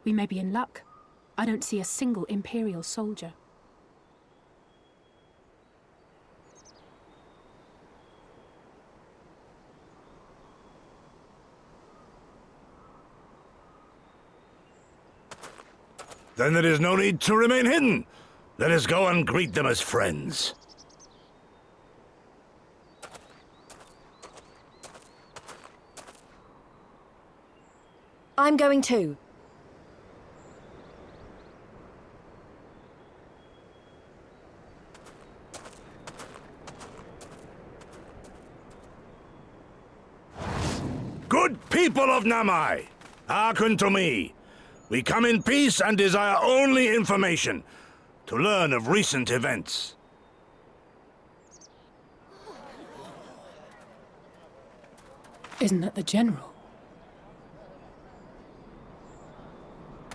We may be in luck. I don't see a single Imperial soldier. Then there is no need to remain hidden. Let us go and greet them as friends. I'm going too. Good people of Namai, hearken to me. We come in peace and desire only information, to learn of recent events. Isn't that the General?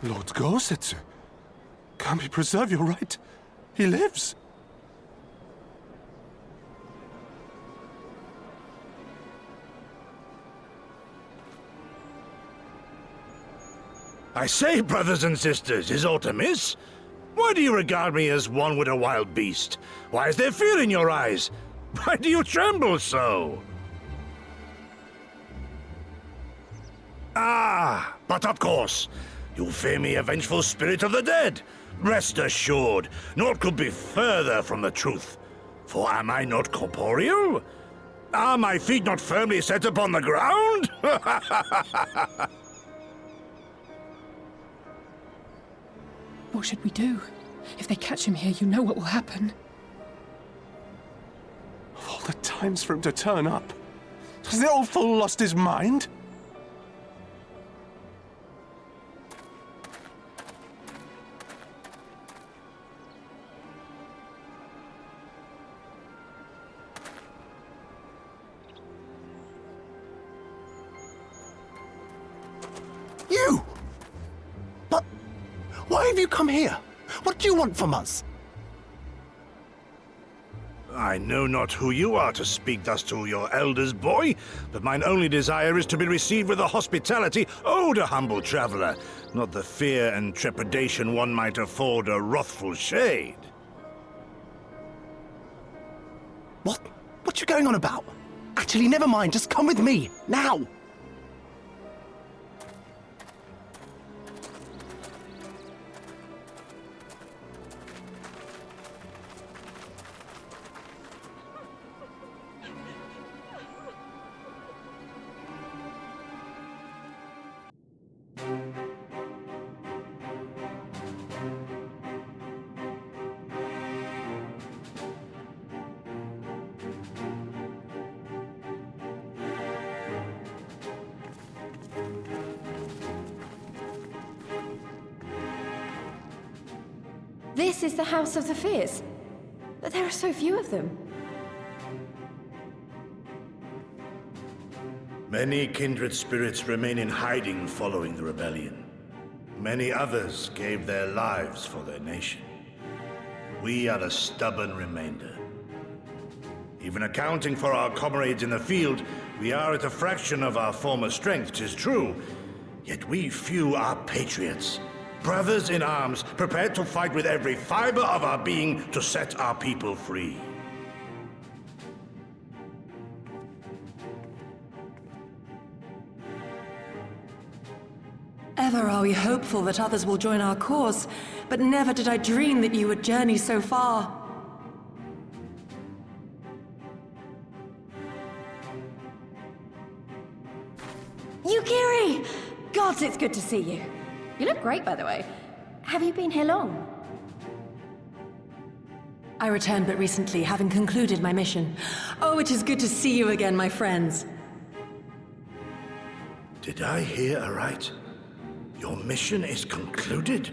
Lord Gorsetsu, Kami preserve your right. He lives. I say, brothers and sisters, is aught amiss? Why do you regard me as one with a wild beast? Why is there fear in your eyes? Why do you tremble so? Ah, but of course, you fear me, a vengeful spirit of the dead. Rest assured, naught could be further from the truth. For am I not corporeal? Are my feet not firmly set upon the ground? What should we do? If they catch him here, you know what will happen. Of all the times for him to turn up, has the old fool lost his mind? You! But why have you come here? What do you want from us? I know not who you are to speak thus to your elders, boy, but mine only desire is to be received with the hospitality owed a humble traveler, not the fear and trepidation one might afford a wrathful shade. What you going on about? Actually, never mind, just come with me, now! This is the House of the Fears. But there are so few of them. Many kindred spirits remain in hiding following the rebellion. Many others gave their lives for their nation. We are a stubborn remainder. Even accounting for our comrades in the field, we are at a fraction of our former strength, 'tis true. Yet we few are patriots. Brothers in arms, prepared to fight with every fiber of our being to set our people free. Ever are we hopeful that others will join our cause, but never did I dream that you would journey so far. Yukiri! Gods, it's good to see you. You look great, by the way. Have you been here long? I returned but recently, having concluded my mission. Oh, it is good to see you again, my friends. Did I hear aright? Your mission is concluded?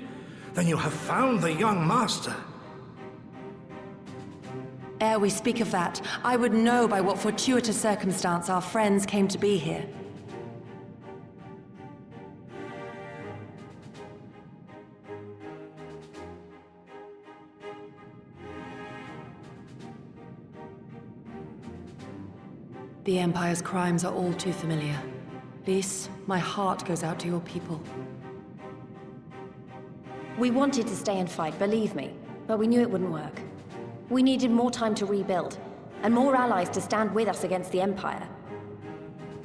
Then you have found the young master. Ere we speak of that, I would know by what fortuitous circumstance our friends came to be here. The Empire's crimes are all too familiar. Lys, my heart goes out to your people. We wanted to stay and fight, believe me, but we knew it wouldn't work. We needed more time to rebuild, and more allies to stand with us against the Empire.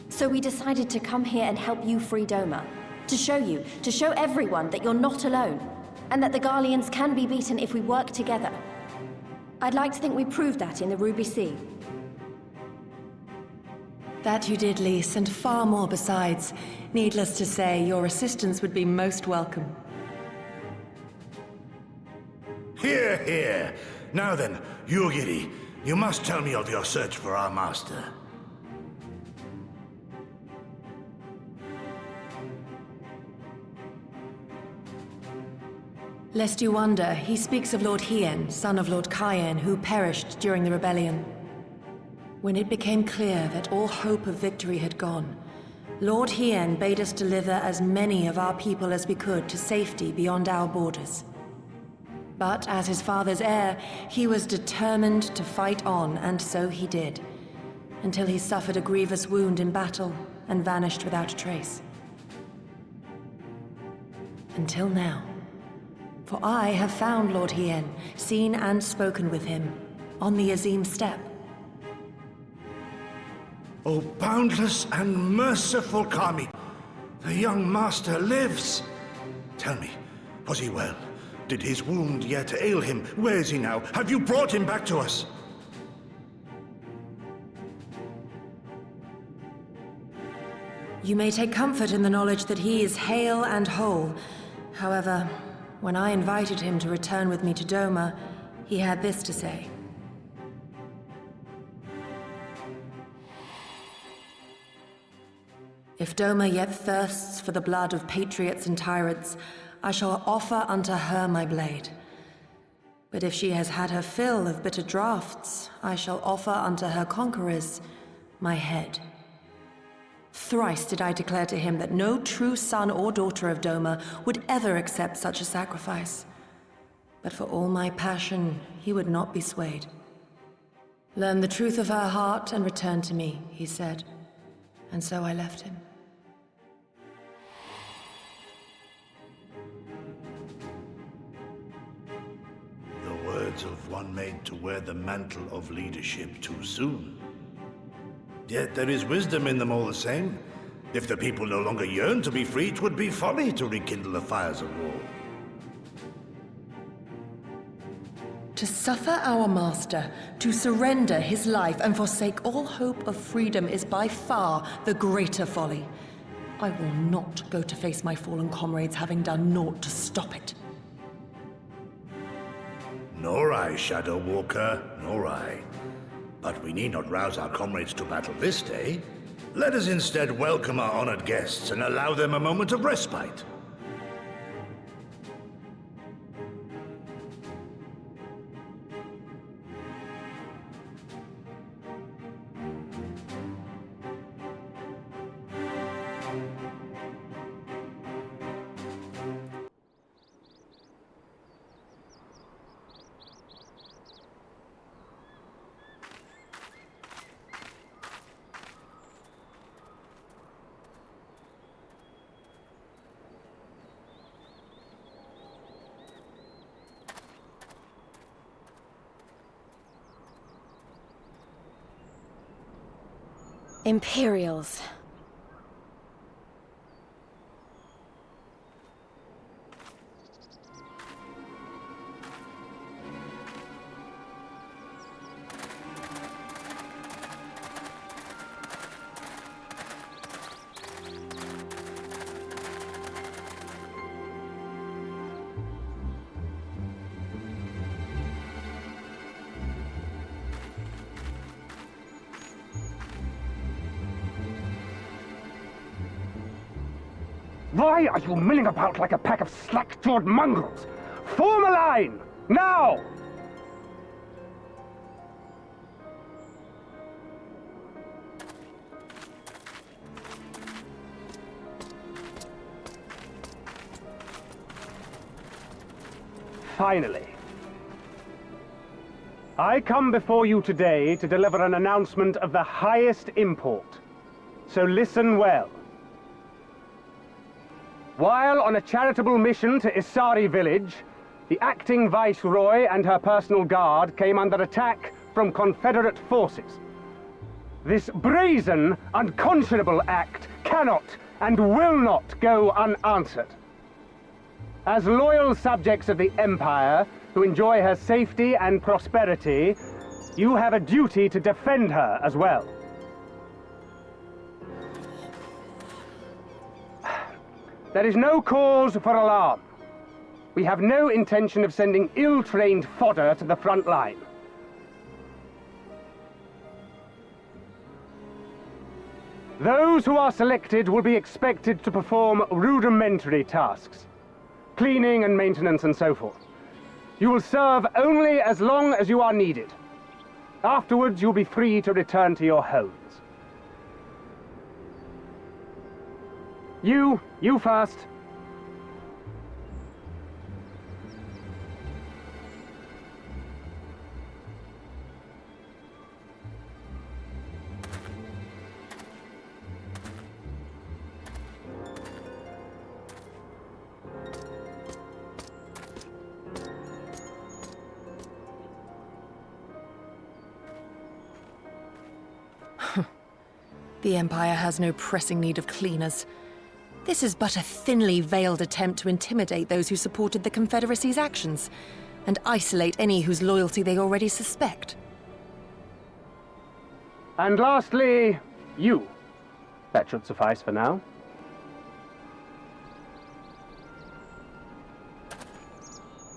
So we decided to come here and help you free Doma. To show everyone that you're not alone, and that the Garleans can be beaten if we work together. I'd like to think we proved that in the Ruby Sea. That you did, Lys, and far more besides. Needless to say, your assistance would be most welcome. Hear, hear. Now then, Yugiri, you must tell me of your search for our master. Lest you wonder, he speaks of Lord Hien, son of Lord Cayenne, who perished during the rebellion. When it became clear that all hope of victory had gone, Lord Hien bade us deliver as many of our people as we could to safety beyond our borders. But as his father's heir, he was determined to fight on, and so he did, until he suffered a grievous wound in battle and vanished without a trace. Until now. For I have found Lord Hien, seen and spoken with him, on the Azim steppe. O boundless and merciful Kami, the young master lives. Tell me, was he well? Did his wound yet ail him? Where is he now? Have you brought him back to us? You may take comfort in the knowledge that he is hale and whole. However, when I invited him to return with me to Doma, he had this to say. If Doma yet thirsts for the blood of patriots and tyrants, I shall offer unto her my blade. But if she has had her fill of bitter draughts, I shall offer unto her conquerors my head. Thrice did I declare to him that no true son or daughter of Doma would ever accept such a sacrifice. But for all my passion, he would not be swayed. Learn the truth of her heart and return to me, he said. And so I left him. The words of one made to wear the mantle of leadership too soon. Yet there is wisdom in them all the same. If the people no longer yearn to be free, 'twould be folly to rekindle the fires of war. To suffer our master, to surrender his life and forsake all hope of freedom is by far the greater folly. I will not go to face my fallen comrades having done naught to stop it. Nor I, Shadow Walker, nor I. But we need not rouse our comrades to battle this day. Let us instead welcome our honored guests and allow them a moment of respite. Imperials. Why are you milling about like a pack of slack-jawed mongrels? Form a line! Now! Finally. I come before you today to deliver an announcement of the highest import. So listen well. While on a charitable mission to Isari village, the acting viceroy and her personal guard came under attack from Confederate forces. This brazen, unconscionable act cannot and will not go unanswered. As loyal subjects of the Empire who enjoy her safety and prosperity, you have a duty to defend her as well. There is no cause for alarm. We have no intention of sending ill-trained fodder to the front line. Those who are selected will be expected to perform rudimentary tasks, cleaning and maintenance and so forth. You will serve only as long as you are needed. Afterwards, you'll be free to return to your homes. You first. The Empire has no pressing need of cleaners. This is but a thinly veiled attempt to intimidate those who supported the Confederacy's actions, and isolate any whose loyalty they already suspect. And lastly, you. That should suffice for now.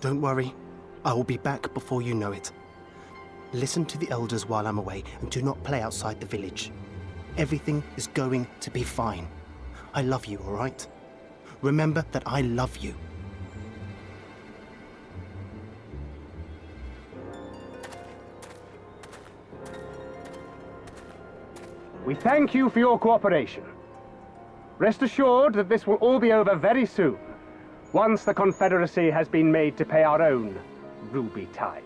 Don't worry. I will be back before you know it. Listen to the elders while I'm away, and do not play outside the village. Everything is going to be fine. I love you, all right? Remember that I love you. We thank you for your cooperation. Rest assured that this will all be over very soon, once the Confederacy has been made to pay our own ruby tithe.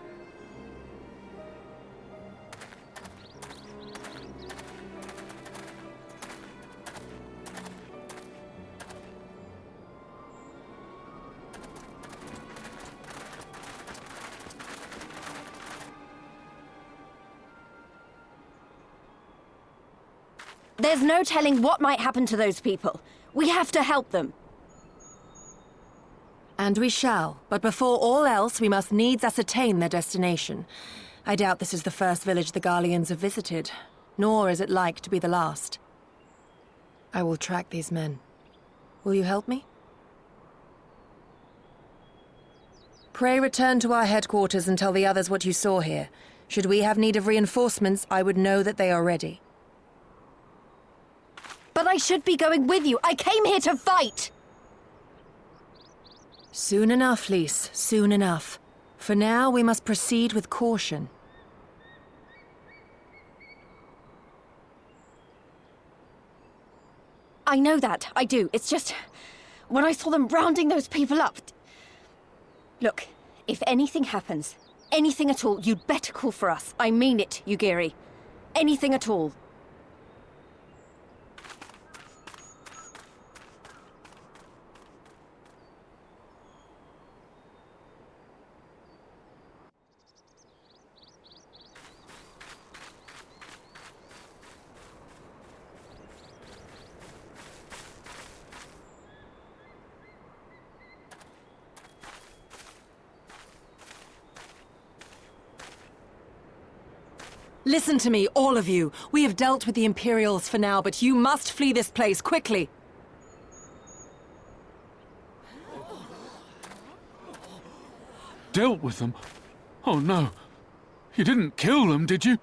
There's no telling what might happen to those people. We have to help them. And we shall, but before all else, we must needs ascertain their destination. I doubt this is the first village the Garleans have visited, nor is it like to be the last. I will track these men. Will you help me? Pray return to our headquarters and tell the others what you saw here. Should we have need of reinforcements, I would know that they are ready. But I should be going with you. I came here to fight! Soon enough, Lys, soon enough. For now, we must proceed with caution. I know that, I do. It's just, when I saw them rounding those people up... Look, if anything happens, anything at all, you'd better call for us. I mean it, Yugiri. Anything at all. Listen to me, all of you. We have dealt with the Imperials for now, but you must flee this place, quickly. Dealt with them? Oh no. You didn't kill them, did you?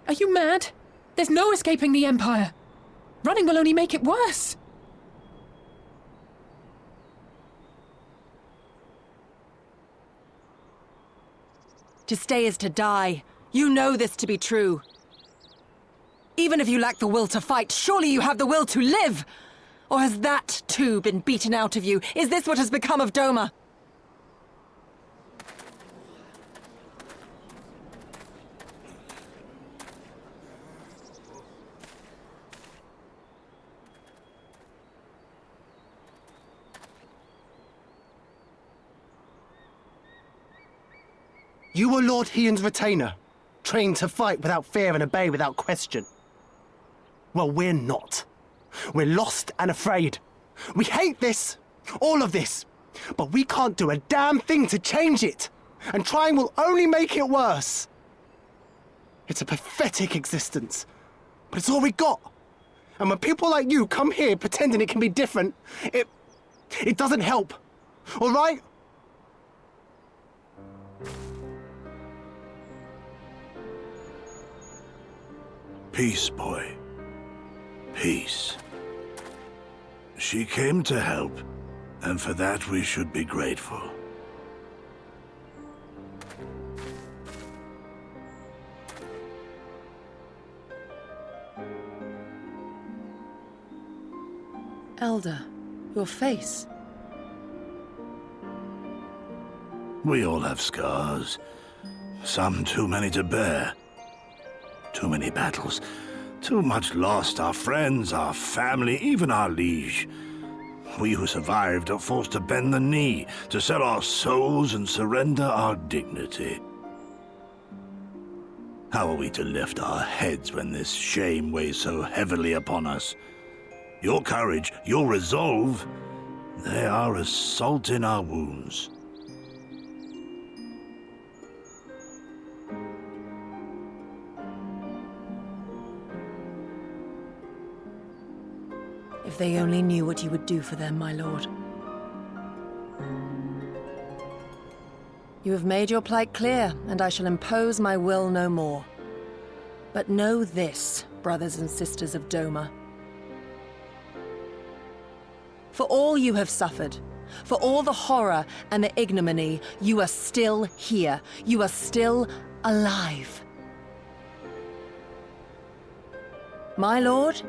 Are you mad? There's no escaping the Empire. Running will only make it worse. To stay is to die. You know this to be true. Even if you lack the will to fight, surely you have the will to live! Or has that, too, been beaten out of you? Is this what has become of Doma? You were Lord Hien's retainer, trained to fight without fear and obey without question. Well, we're not. We're lost and afraid. We hate this, all of this, but we can't do a damn thing to change it. And trying will only make it worse. It's a pathetic existence, but it's all we got. And when people like you come here pretending it can be different, it doesn't help. All right? Peace, boy. Peace. She came to help, and for that we should be grateful. Elder, your face. We all have scars. Some too many to bear. Too many battles. Too much lost. Our friends, our family, even our liege. We who survived are forced to bend the knee, to sell our souls and surrender our dignity. How are we to lift our heads when this shame weighs so heavily upon us? Your courage, your resolve, they are as salt in our wounds. If they only knew what you would do for them, my lord. You have made your plight clear, and I shall impose my will no more. But know this, brothers and sisters of Doma. For all you have suffered, for all the horror and the ignominy, you are still here. You are still alive. My lord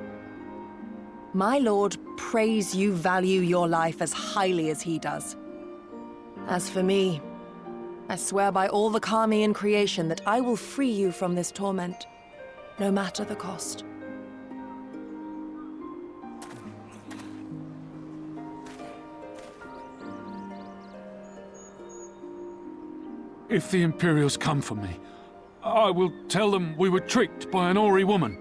prays you value your life as highly as he does. As for me, I swear by all the Kami in creation that I will free you from this torment, no matter the cost. If the Imperials come for me, I will tell them we were tricked by an Ori woman.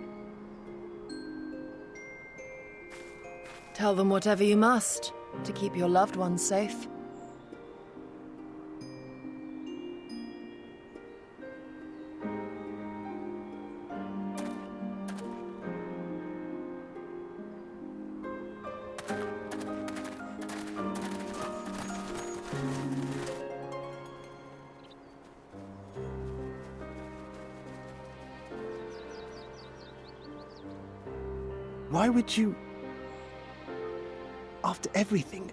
Tell them whatever you must to keep your loved ones safe. Why would you... After everything?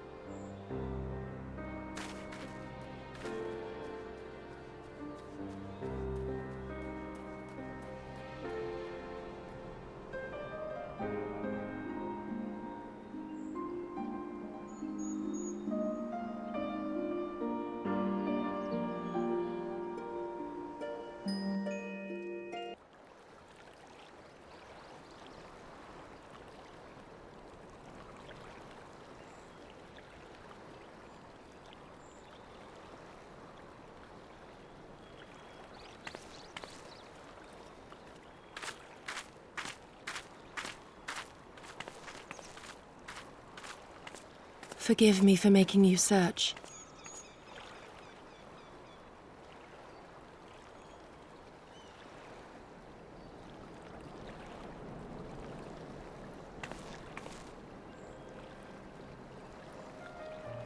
Forgive me for making you search.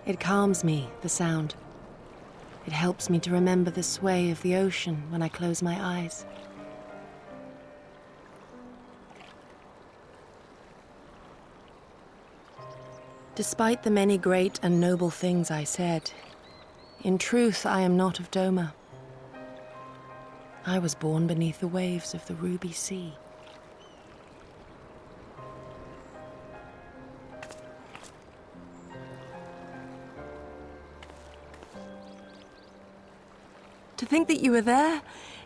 It calms me, the sound. It helps me to remember the sway of the ocean when I close my eyes. Despite the many great and noble things I said, in truth I am not of Doma. I was born beneath the waves of the Ruby Sea. To think that you were there,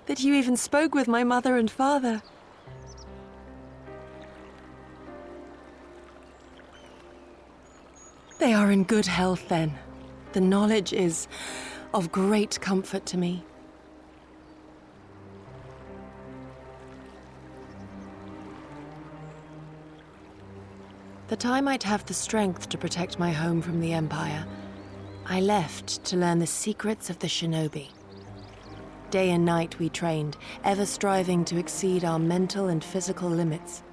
that you even spoke with my mother and father. They are in good health, then. The knowledge is of great comfort to me. That I might have the strength to protect my home from the Empire, I left to learn the secrets of the shinobi. Day and night we trained, ever striving to exceed our mental and physical limits.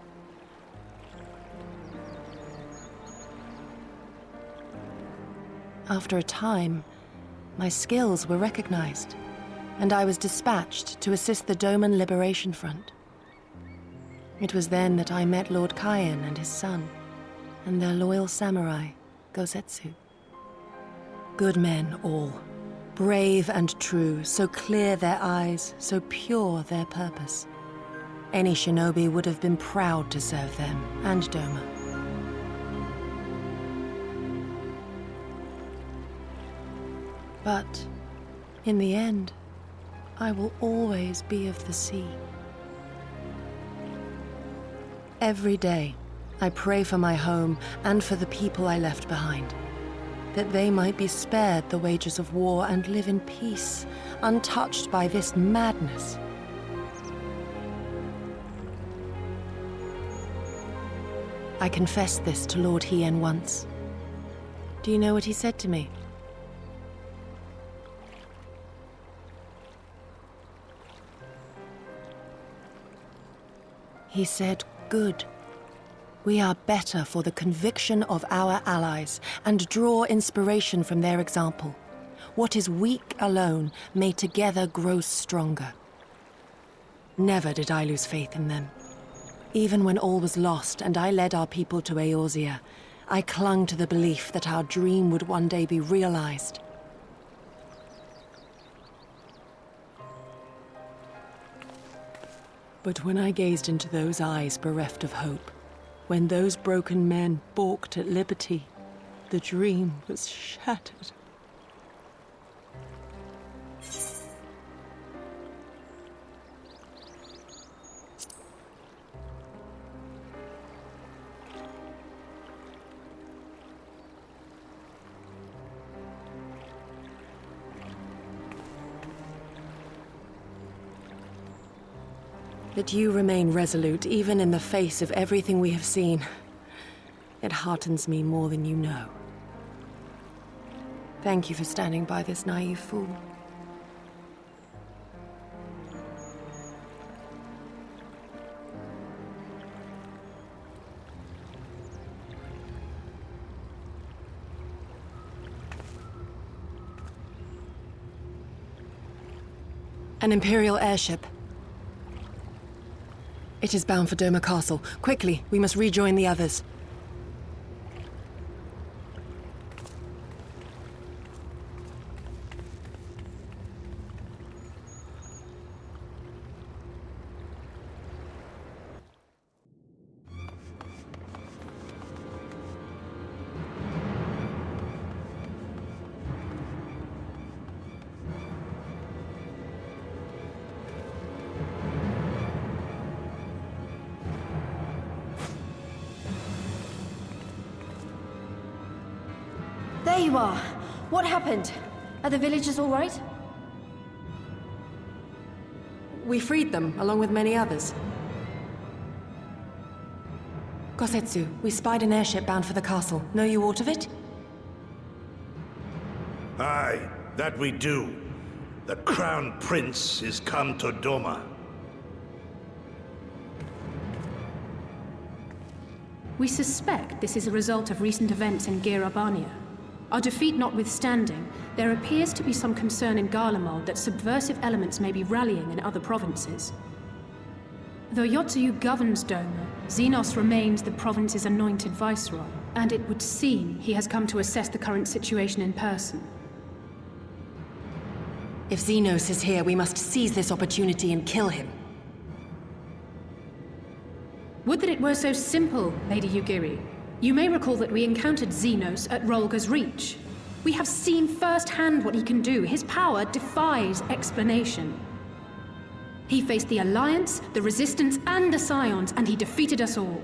After a time, my skills were recognized, and I was dispatched to assist the Doman Liberation Front. It was then that I met Lord Kaien and his son, and their loyal samurai, Gosetsu. Good men all, brave and true, so clear their eyes, so pure their purpose. Any shinobi would have been proud to serve them and Doma. But in the end, I will always be of the sea. Every day, I pray for my home and for the people I left behind, that they might be spared the wages of war and live in peace, untouched by this madness. I confessed this to Lord Hien once. Do you know what he said to me? He said, "Good. We are better for the conviction of our allies and draw inspiration from their example. What is weak alone may together grow stronger." Never did I lose faith in them. Even when all was lost and I led our people to Eorzea, I clung to the belief that our dream would one day be realized. But when I gazed into those eyes bereft of hope, when those broken men balked at liberty, the dream was shattered. That you remain resolute, even in the face of everything we have seen. It heartens me more than you know. Thank you for standing by this naive fool. An Imperial airship. It is bound for Doma Castle. Quickly, we must rejoin the others. There you are. What happened? Are the villagers all right? We freed them, along with many others. Gosetsu, we spied an airship bound for the castle. Know you aught of it? Aye, that we do. The Crown Prince is come to Doma. We suspect this is a result of recent events in Gyr Urbania. Our defeat notwithstanding, there appears to be some concern in Garlemald that subversive elements may be rallying in other provinces. Though Yotsuyu governs Doma, Xenos remains the province's anointed viceroy, and it would seem he has come to assess the current situation in person. If Xenos is here, we must seize this opportunity and kill him. Would that it were so simple, Lady Yugiri. You may recall that we encountered Xenos at Rolga's Reach. We have seen firsthand what he can do. His power defies explanation. He faced the Alliance, the Resistance, and the Scions, and he defeated us all.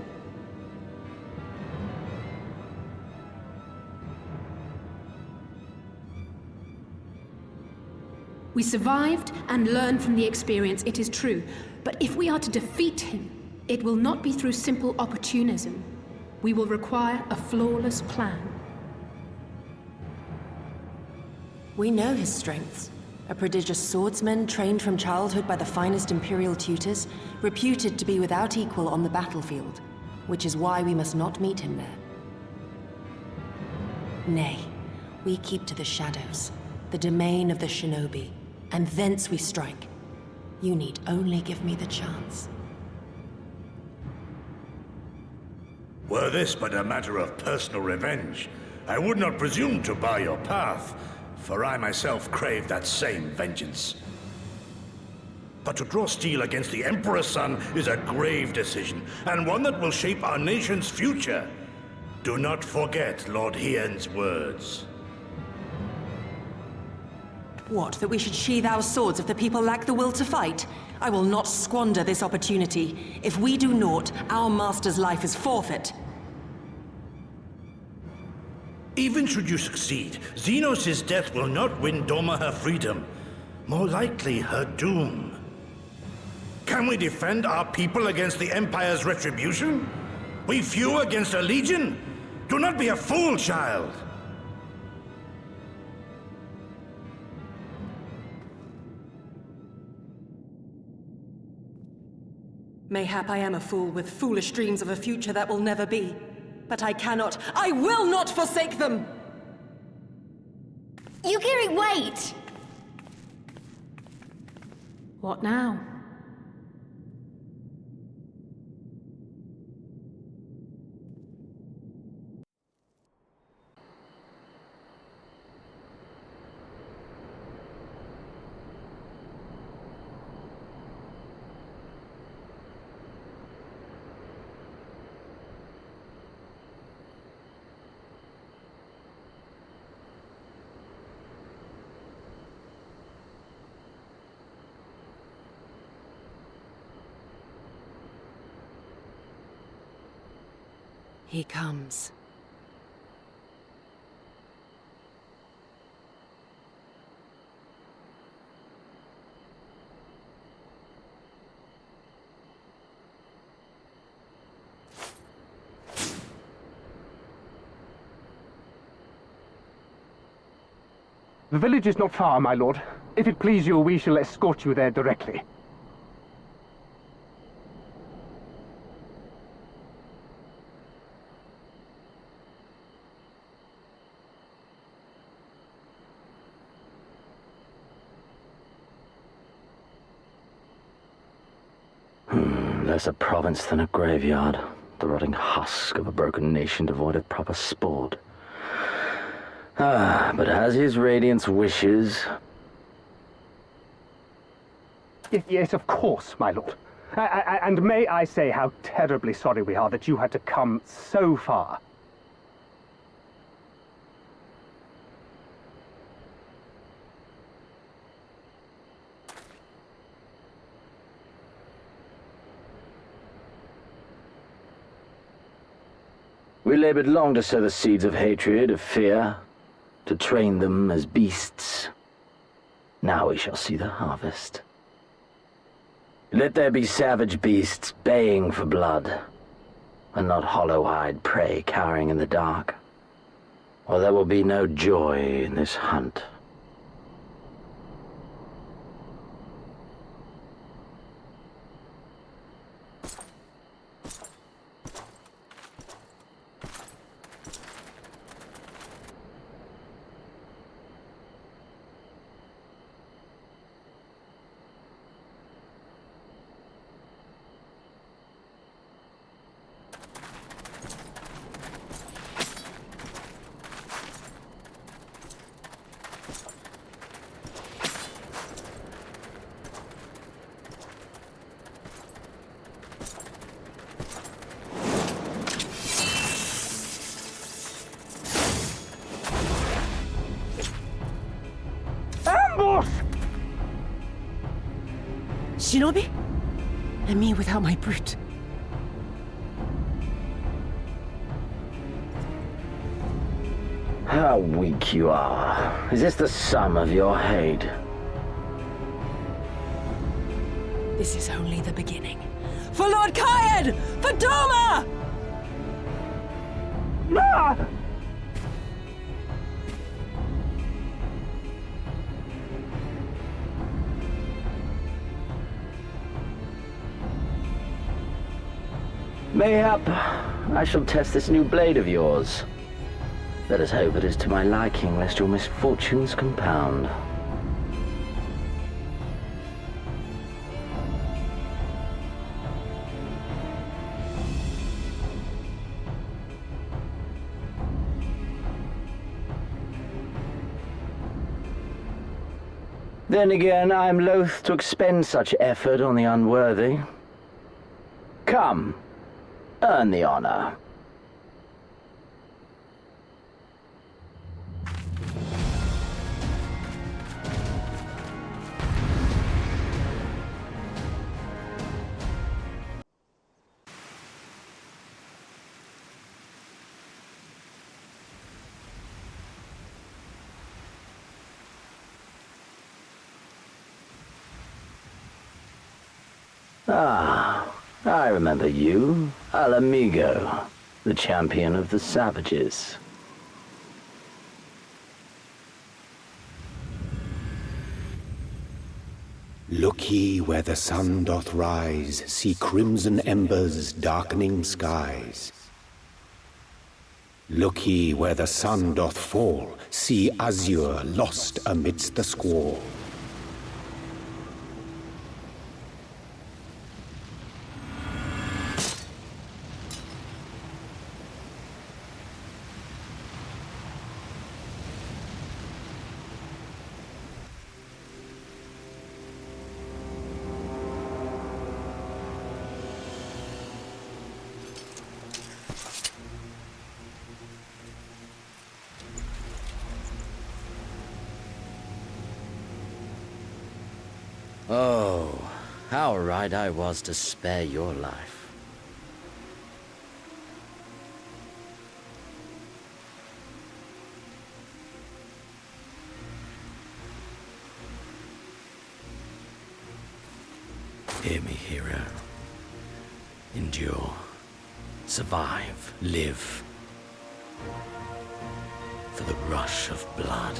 We survived and learned from the experience, it is true. But if we are to defeat him, it will not be through simple opportunism. We will require a flawless plan. We know his strengths. A prodigious swordsman trained from childhood by the finest Imperial tutors, reputed to be without equal on the battlefield, which is why we must not meet him there. Nay, we keep to the shadows, the domain of the shinobi, and thence we strike. You need only give me the chance. Were this but a matter of personal revenge, I would not presume to bar your path, for I myself crave that same vengeance. But to draw steel against the Emperor's son is a grave decision, and one that will shape our nation's future. Do not forget Lord Hien's words. What, that we should sheathe our swords if the people lack the will to fight? I will not squander this opportunity. If we do naught, our master's life is forfeit. Even should you succeed, Xenos' death will not win Doma her freedom. More likely, her doom. Can we defend our people against the Empire's retribution? We few against a legion? Do not be a fool, child! Mayhap I am a fool with foolish dreams of a future that will never be. But I will not forsake them! Yukiri, wait! What now? He comes. The village is not far, my lord. If it please you, we shall escort you there directly. Less a province than a graveyard. The rotting husk of a broken nation devoid of proper sport. But as his radiance wishes... Yes, of course, my lord. And may I say how terribly sorry we are that you had to come so far. We labored long to sow the seeds of hatred, of fear, to train them as beasts. Now we shall see the harvest. Let there be savage beasts baying for blood, and not hollow-eyed prey cowering in the dark, or there will be no joy in this hunt. Shinobi? And me without my brute. How weak you are. Is this the sum of your hate? This is only the beginning. For Lord Kayed! For Doma! Mayhap I shall test this new blade of yours. Let us hope it is to my liking, lest your misfortunes compound. Then again, I am loath to expend such effort on the unworthy. Come, earn the honor. Ah, I remember you, Al Amigo, the champion of the savages. Look ye where the sun doth rise, see crimson embers darkening skies. Look ye where the sun doth fall, see azure lost amidst the squall. Oh, how right I was to spare your life. Hear me, hero. Endure. Survive. Live. For the rush of blood.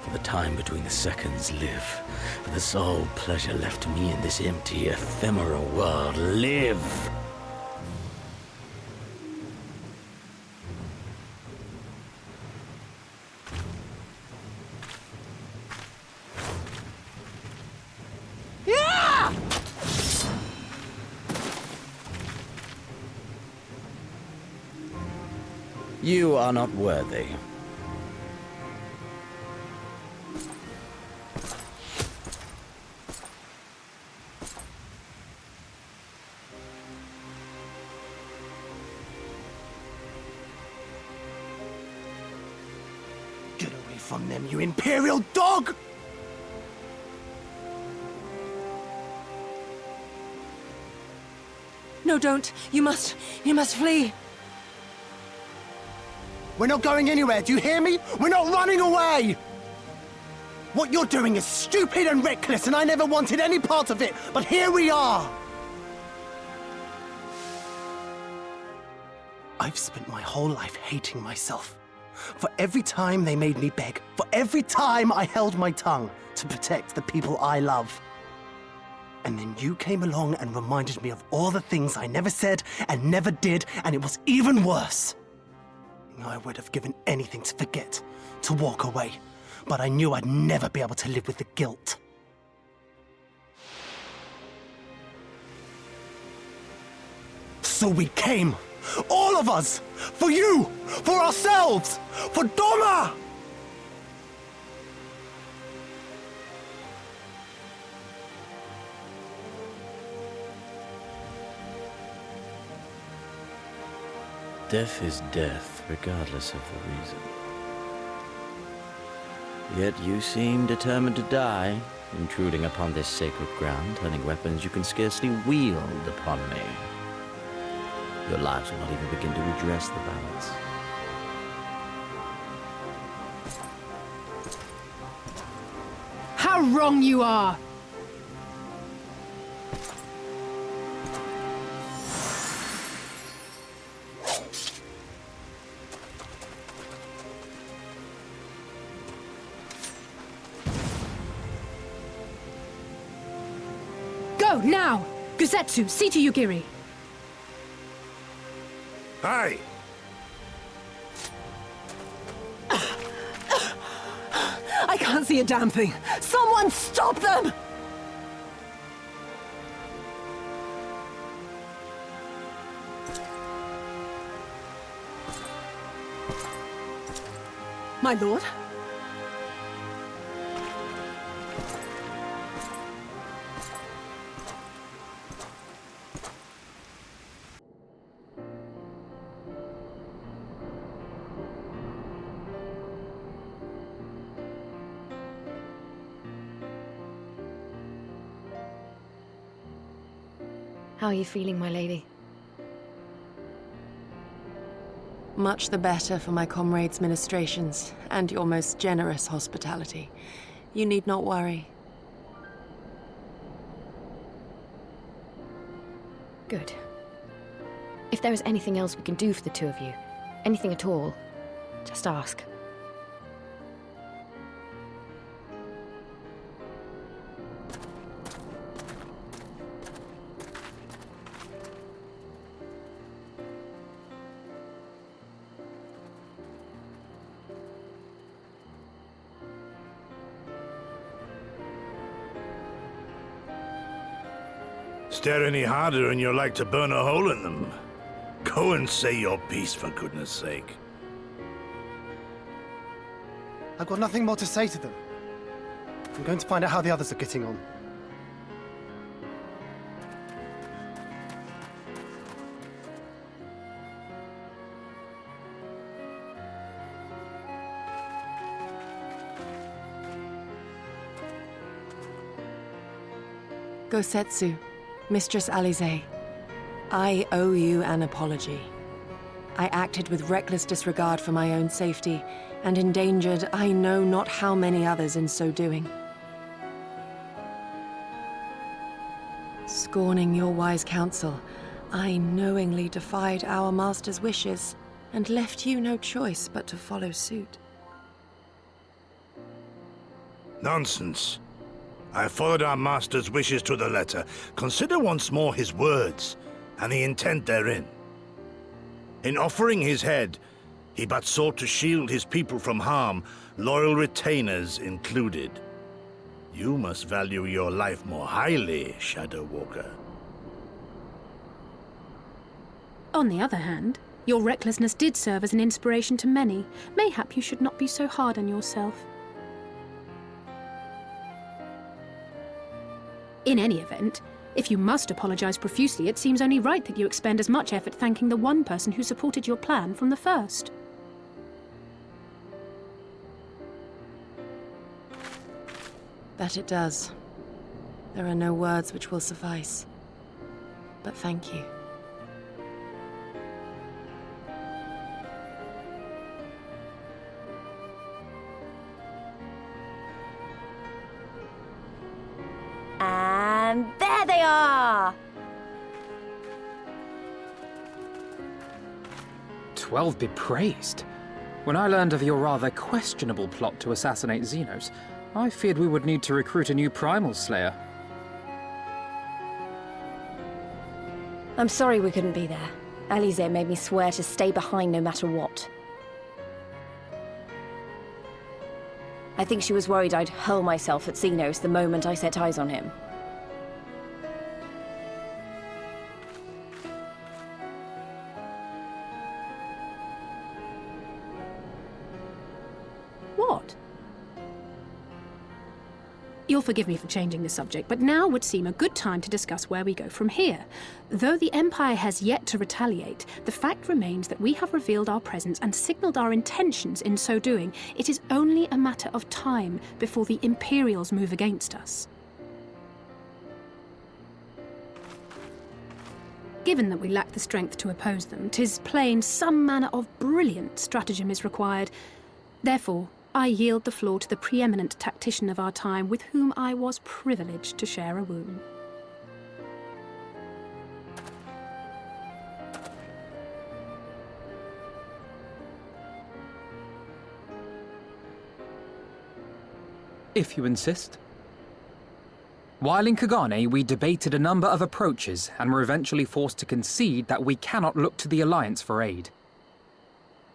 For the time between the seconds, live. For the sole pleasure left to me in this empty, ephemeral world, live! Yeah! You are not worthy. Get away from them, you Imperial dog! No, don't. You must flee. We're not going anywhere, do you hear me? We're not running away! What you're doing is stupid and reckless, and I never wanted any part of it, but here we are! I've spent my whole life hating myself. For every time they made me beg, for every time I held my tongue to protect the people I love. And then you came along and reminded me of all the things I never said and never did, and it was even worse. I would have given anything to forget, to walk away, but I knew I'd never be able to live with the guilt. So we came, all of us, for you, for ourselves, for Doma! Death is death, regardless of the reason. Yet you seem determined to die, intruding upon this sacred ground, turning weapons you can scarcely wield upon me. Your lives will not even begin to redress the balance. How wrong you are! Go, now! Gusetsu, see to Yugiri. Hi! I can't see a damn thing! Someone stop them! My lord? How are you feeling, my lady? Much the better for my comrades' ministrations and your most generous hospitality. You need not worry. Good. If there is anything else we can do for the two of you, anything at all, just ask. Stare any harder and you're like to burn a hole in them. Go and say your piece, for goodness sake. I've got nothing more to say to them. I'm going to find out how the others are getting on. Gosetsu, Mistress Alize, I owe you an apology. I acted with reckless disregard for my own safety, and endangered I know not how many others in so doing. Scorning your wise counsel, I knowingly defied our master's wishes, and left you no choice but to follow suit. Nonsense. I followed our master's wishes to the letter. Consider once more his words, and the intent therein. In offering his head, he but sought to shield his people from harm, loyal retainers included. You must value your life more highly, Shadow Walker. On the other hand, your recklessness did serve as an inspiration to many. Mayhap you should not be so hard on yourself. In any event, if you must apologize profusely, it seems only right that you expend as much effort thanking the one person who supported your plan from the first. That it does. There are no words which will suffice. But thank you. And there they are! 12 be praised. When I learned of your rather questionable plot to assassinate Xenos, I feared we would need to recruit a new Primal Slayer. I'm sorry we couldn't be there. Alize made me swear to stay behind no matter what. I think she was worried I'd hurl myself at Xenos the moment I set eyes on him. What? You'll forgive me for changing the subject, but now would seem a good time to discuss where we go from here. Though the Empire has yet to retaliate, the fact remains that we have revealed our presence and signaled our intentions in so doing. It is only a matter of time before the Imperials move against us. Given that we lack the strength to oppose them, 'tis plain some manner of brilliant stratagem is required. Therefore, I yield the floor to the preeminent tactician of our time, with whom I was privileged to share a room. If you insist. While in Kagane, we debated a number of approaches and were eventually forced to concede that we cannot look to the Alliance for aid.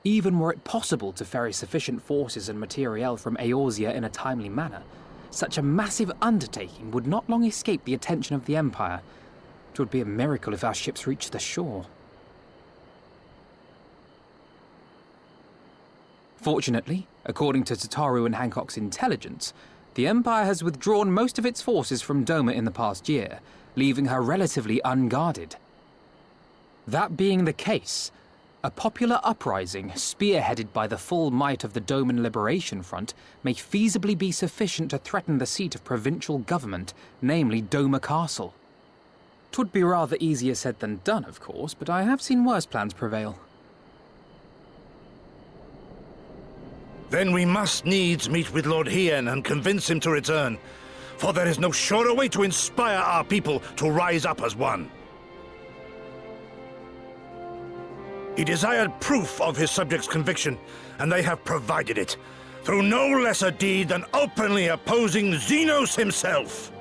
Even were it possible to ferry sufficient forces and materiel from Eorzea in a timely manner, such a massive undertaking would not long escape the attention of the Empire. It would be a miracle if our ships reached the shore. Fortunately, according to Tataru and Hancock's intelligence, the Empire has withdrawn most of its forces from Doma in the past year, leaving her relatively unguarded. That being the case, a popular uprising spearheaded by the full might of the Doman Liberation Front may feasibly be sufficient to threaten the seat of provincial government, namely Doma Castle. 'Twould be rather easier said than done, of course, but I have seen worse plans prevail. Then we must needs meet with Lord Hien and convince him to return, for there is no surer way to inspire our people to rise up as one. He desired proof of his subjects' conviction, and they have provided it, through no less a deed than openly opposing Xenos himself.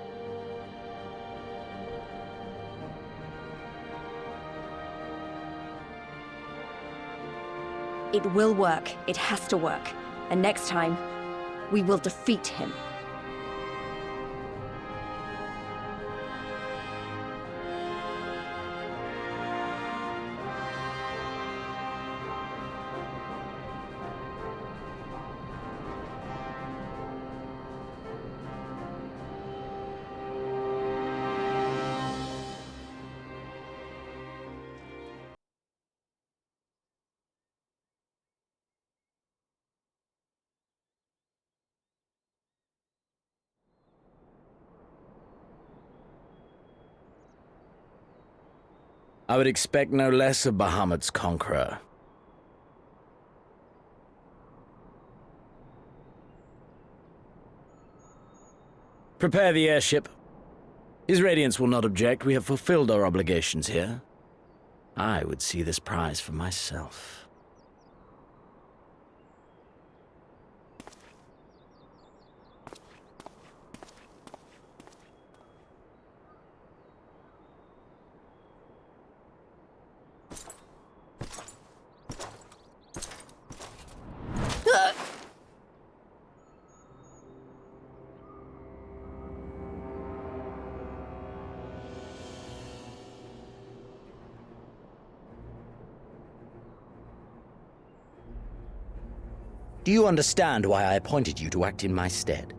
It will work. It has to work. And next time, we will defeat him. I would expect no less of Bahamut's conqueror. Prepare the airship. His Radiance will not object. We have fulfilled our obligations here. I would see this prize for myself. Do you understand why I appointed you to act in my stead?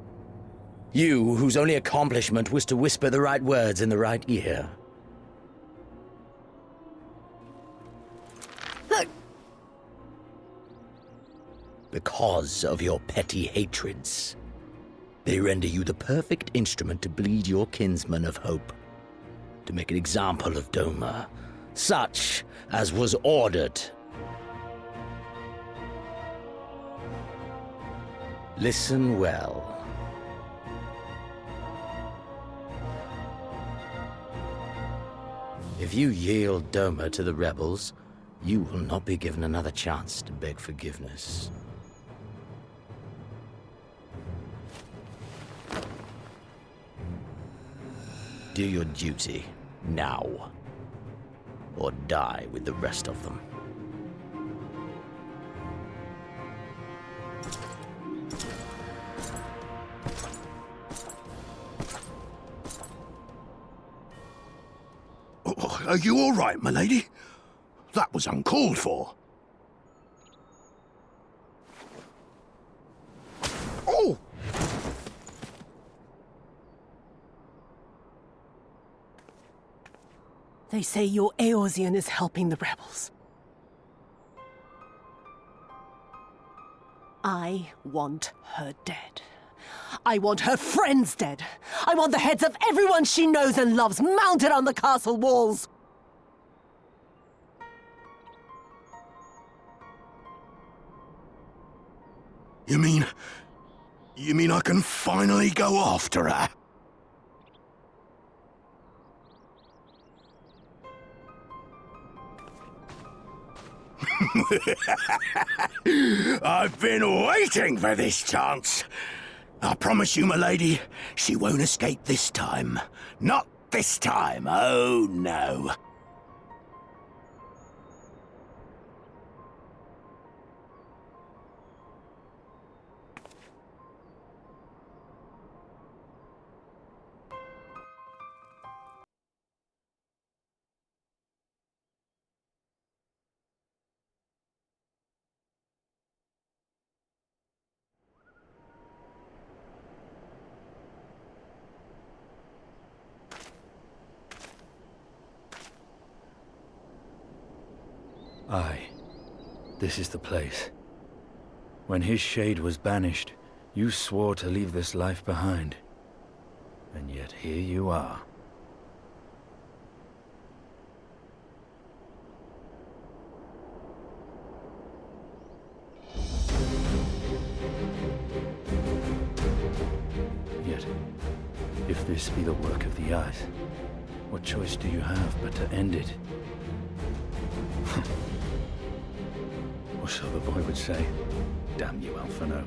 You, whose only accomplishment was to whisper the right words in the right ear. Because of your petty hatreds, they render you the perfect instrument to bleed your kinsmen of hope, to make an example of Doma, such as was ordered. Listen well. If you yield Doma to the rebels, you will not be given another chance to beg forgiveness. Do your duty, now. Or die with the rest of them. Are you all right, my lady? That was uncalled for. Oh! They say your Eorzean is helping the rebels. I want her dead. I want her friends dead. I want the heads of everyone she knows and loves mounted on the castle walls. You mean I can finally go after her? I've been waiting for this chance. I promise you, my lady, she won't escape this time. Not this time, oh no. Aye, this is the place. When his shade was banished, you swore to leave this life behind. And yet here you are. Yet, if this be the work of the eyes, what choice do you have but to end it? Or so the boy would say. Damn you, Alphino.